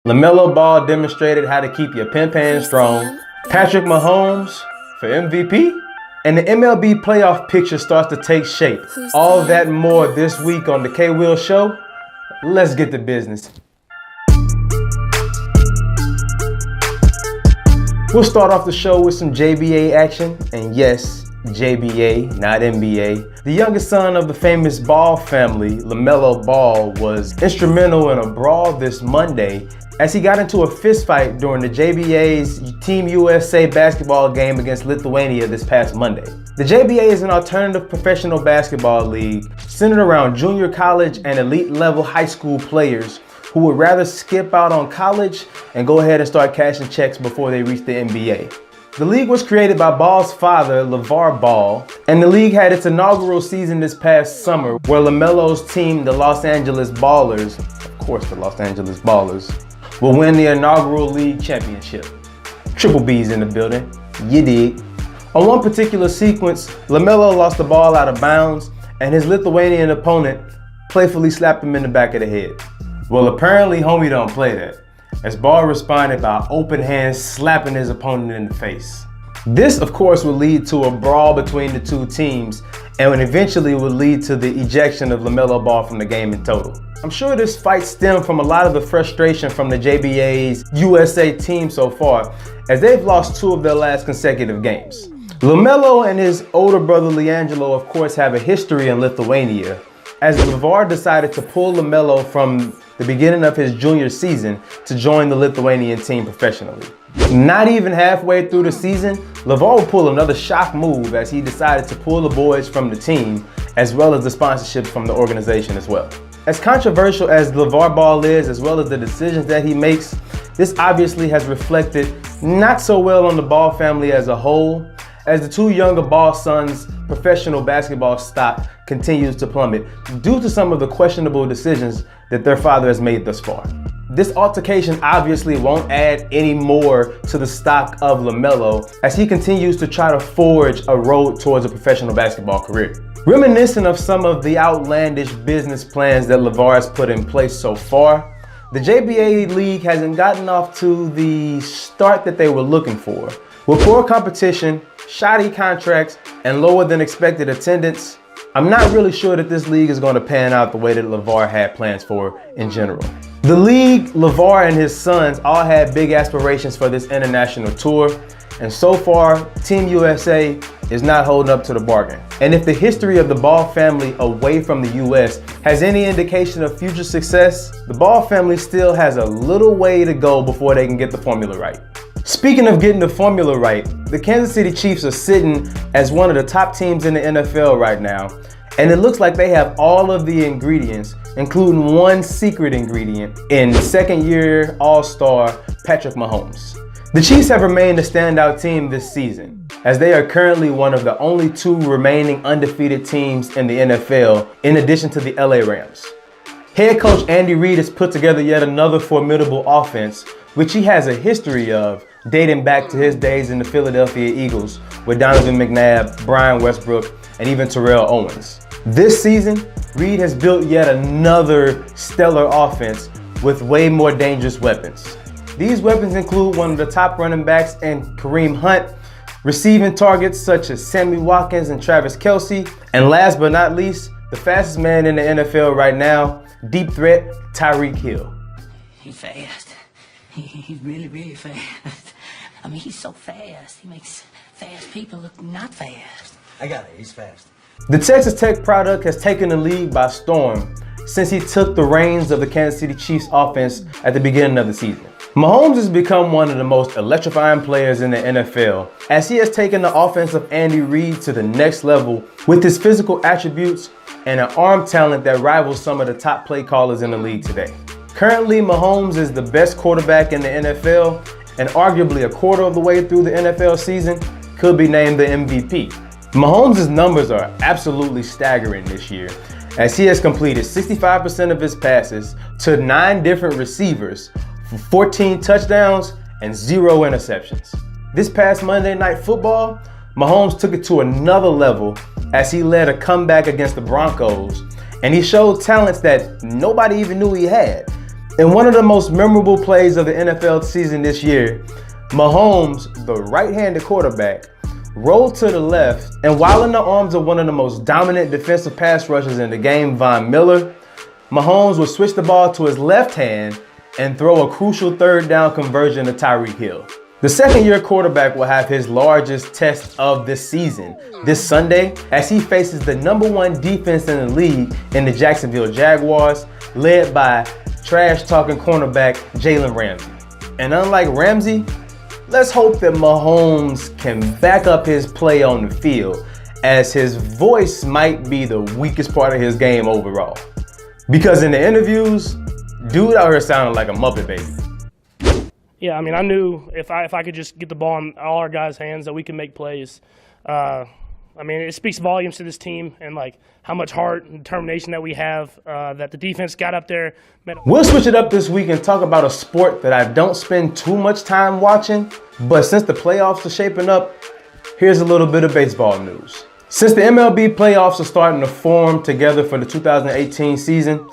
Lamelo Ball demonstrated how to keep your pimp hand strong. Patrick Mahomes for MVP. And the MLB Playoff Picture starts to take shape. All that and more this week on the K-Will Show. Let's get to business. We'll start off the show with some JBA action. And yes, JBA, not NBA. The youngest son of the famous Ball family, Lamelo Ball, was instrumental in a brawl this Monday as he got into a fistfight during the JBA's Team USA basketball game against Lithuania this past Monday. The JBA is an alternative professional basketball league centered around junior college and elite level high school players who would rather skip out on college and go ahead and start cashing checks before they reach the NBA. The league was created by Ball's father, LeVar Ball, and the league had its inaugural season this past summer where LaMelo's team, the Los Angeles Ballers, of course the Los Angeles Ballers, will win the inaugural league championship. Triple B's in the building, you dig. On one particular sequence, LaMelo lost the ball out of bounds and his Lithuanian opponent playfully slapped him in the back of the head. Well, apparently homie don't play that, as Ball responded by open hands slapping his opponent in the face. This, of course, would lead to a brawl between the two teams and eventually would lead to the ejection of Lamelo Ball from the game in total. I'm sure this fight stemmed from a lot of the frustration from the JBA's USA team so far, as they've lost 2 of their last consecutive games. Lamelo and his older brother LiAngelo, of course, have a history in Lithuania, as LeVar decided to pull Lamelo from the beginning of his junior season to join the Lithuanian team professionally. Not even halfway through the season, LeVar will pull another shock move as he decided to pull the boys from the team, as well as the sponsorship from the organization as well. As controversial as LeVar Ball is, as well as the decisions that he makes, this obviously has reflected not so well on the Ball family as a whole, as the 2 younger Ball sons' professional basketball stock continues to plummet due to some of the questionable decisions that their father has made thus far. This altercation obviously won't add any more to the stock of LaMelo as he continues to try to forge a road towards a professional basketball career. Reminiscent of some of the outlandish business plans that LeVar has put in place so far, the JBA league hasn't gotten off to the start that they were looking for. With poor competition, shoddy contracts, and lower than expected attendance, I'm not really sure that this league is going to pan out the way that LeVar had plans for in general. The league, LeVar and his sons all had big aspirations for this international tour, and so far, Team USA is not holding up to the bargain. And if the history of the Ball family away from the US has any indication of future success, the Ball family still has a little way to go before they can get the formula right. Speaking of getting the formula right, the Kansas City Chiefs are sitting as one of the top teams in the NFL right now, and it looks like they have all of the ingredients, including one secret ingredient in second-year All-Star Patrick Mahomes. The Chiefs have remained a standout team this season, as they are currently one of the only 2 remaining undefeated teams in the NFL, in addition to the LA Rams. Head coach Andy Reid has put together yet another formidable offense, which he has a history of dating back to his days in the Philadelphia Eagles with Donovan McNabb, Brian Westbrook, and even Terrell Owens. This season, Reid has built yet another stellar offense with way more dangerous weapons. These weapons include one of the top running backs in Kareem Hunt, receiving targets such as Sammy Watkins and Travis Kelce, and last but not least, the fastest man in the NFL right now, deep threat Tyreek Hill. He's fast. He's really, really fast. I mean, he's so fast. He makes fast people look not fast. I got it. He's fast. The Texas Tech product has taken the league by storm since he took the reins of the Kansas City Chiefs offense at the beginning of the season. Mahomes has become one of the most electrifying players in the NFL as he has taken the offense of Andy Reid to the next level with his physical attributes and an arm talent that rivals some of the top play callers in the league today. Currently, Mahomes is the best quarterback in the NFL and arguably a quarter of the way through the NFL season could be named the MVP. Mahomes' numbers are absolutely staggering this year as he has completed 65% of his passes to 9 different receivers for 14 touchdowns and 0 interceptions. This past Monday Night Football, Mahomes took it to another level as he led a comeback against the Broncos, and he showed talents that nobody even knew he had. In one of the most memorable plays of the NFL season this year, Mahomes, the right-handed quarterback, rolled to the left, and while in the arms of one of the most dominant defensive pass rushers in the game, Von Miller, Mahomes would switch the ball to his left hand and throw a crucial third down conversion to Tyreek Hill. The second-year quarterback will have his largest test of this season this Sunday as he faces the #1 defense in the league in the Jacksonville Jaguars, led by trash-talking cornerback Jalen Ramsey. And unlike Ramsey, let's hope that Mahomes can back up his play on the field, as his voice might be the weakest part of his game overall. Because in the interviews, dude out here sounded like a Muppet baby. Yeah, I mean, I knew if I could just get the ball in all our guys' hands that we could make plays. I mean, it speaks volumes to this team and like how much heart and determination that we have, that the defense got up there. We'll switch it up this week and talk about a sport that I don't spend too much time watching, but since the playoffs are shaping up, here's a little bit of baseball news. Since the MLB playoffs are starting to form together for the 2018 season,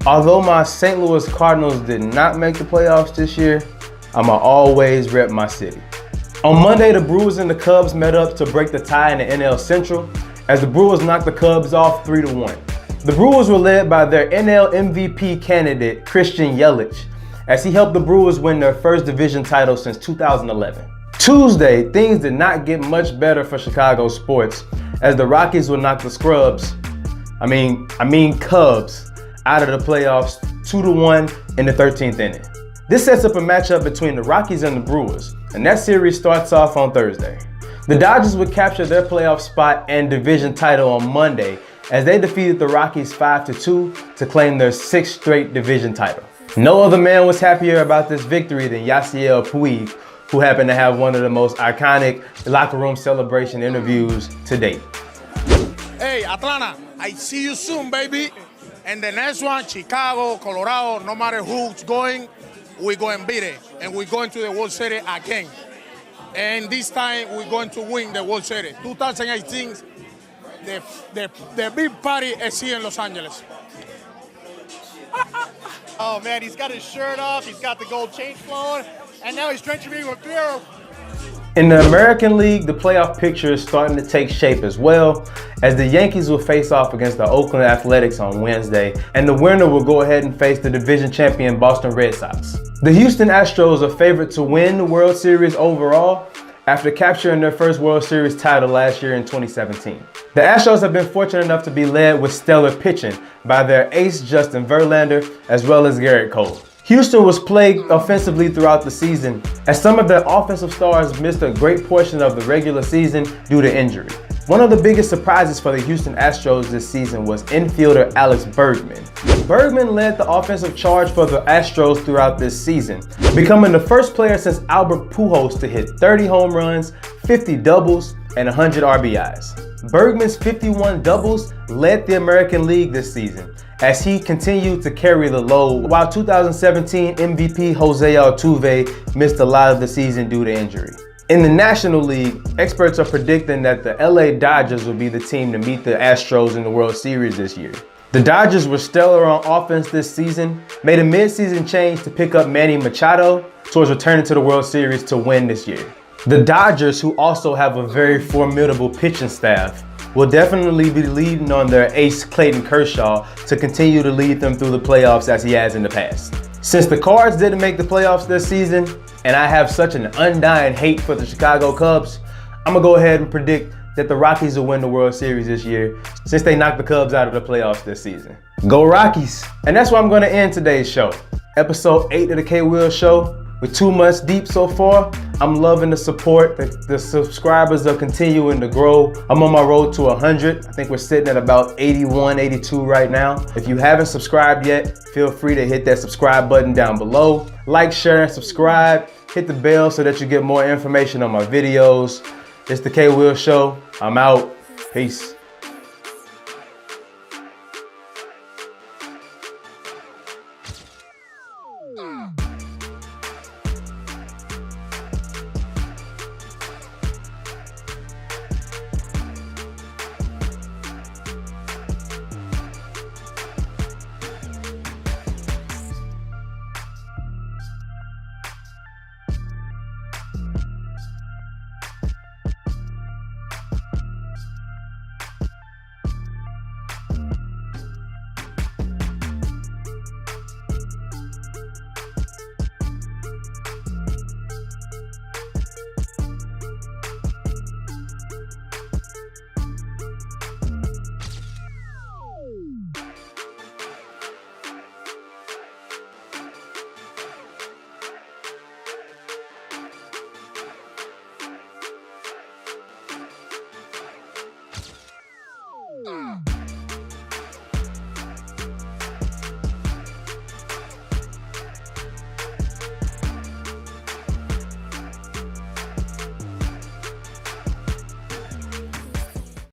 although my St. Louis Cardinals did not make the playoffs this year, I'ma always rep my city. On Monday, the Brewers and the Cubs met up to break the tie in the NL Central as the Brewers knocked the Cubs off 3-1. The Brewers were led by their NL MVP candidate, Christian Yelich, as he helped the Brewers win their first division title since 2011. Tuesday, things did not get much better for Chicago sports as the Rockies would knock the Cubs out of the playoffs 2-1 in the 13th inning. This sets up a matchup between the Rockies and the Brewers, and that series starts off on Thursday. The Dodgers would capture their playoff spot and division title on Monday as they defeated the Rockies 5-2 to claim their 6th straight division title. No other man was happier about this victory than Yasiel Puig, who happened to have one of the most iconic locker room celebration interviews to date. Hey, Atlanta, I see you soon, baby. And the next one, Chicago, Colorado, no matter who's going, we're going to beat it. And we're going to the World Series again. And this time, we're going to win the World Series. 2018, the big party is here in Los Angeles. Oh, man, he's got his shirt off, he's got the gold chain flowing, and now he's drenching me with beer. In the American League, the playoff picture is starting to take shape as well, as the Yankees will face off against the Oakland Athletics on Wednesday, and the winner will go ahead and face the division champion Boston Red Sox. The Houston Astros are favored to win the World Series overall after capturing their first World Series title last year in 2017. The Astros have been fortunate enough to be led with stellar pitching by their ace Justin Verlander as well as Garrett Cole. Houston was plagued offensively throughout the season as some of their offensive stars missed a great portion of the regular season due to injury. One of the biggest surprises for the Houston Astros this season was infielder Alex Bergman. Bergman led the offensive charge for the Astros throughout this season, becoming the first player since Albert Pujols to hit 30 home runs, 50 doubles, and 100 RBIs. Bergman's 51 doubles led the American League this season as he continued to carry the load, while 2017 MVP Jose Altuve missed a lot of the season due to injury. In the National League, experts are predicting that the LA Dodgers will be the team to meet the Astros in the World Series this year. The Dodgers were stellar on offense this season, made a mid-season change to pick up Manny Machado towards returning to the World Series to win this year. The Dodgers, who also have a very formidable pitching staff, will definitely be leading on their ace Clayton Kershaw to continue to lead them through the playoffs as he has in the past. Since the Cards didn't make the playoffs this season, and I have such an undying hate for the Chicago Cubs, I'm gonna go ahead and predict that the Rockies will win the World Series this year since they knocked the Cubs out of the playoffs this season. Go Rockies! And that's where I'm gonna end today's show. Episode 8 of the K-Will Show. We're 2 months deep so far. I'm loving the support. The subscribers are continuing to grow. I'm on my road to 100. I think we're sitting at about 81, 82 right now. If you haven't subscribed yet, feel free to hit that subscribe button down below. Like, share, and subscribe. Hit the bell so that you get more information on my videos. It's the K-Will Show. I'm out. Peace.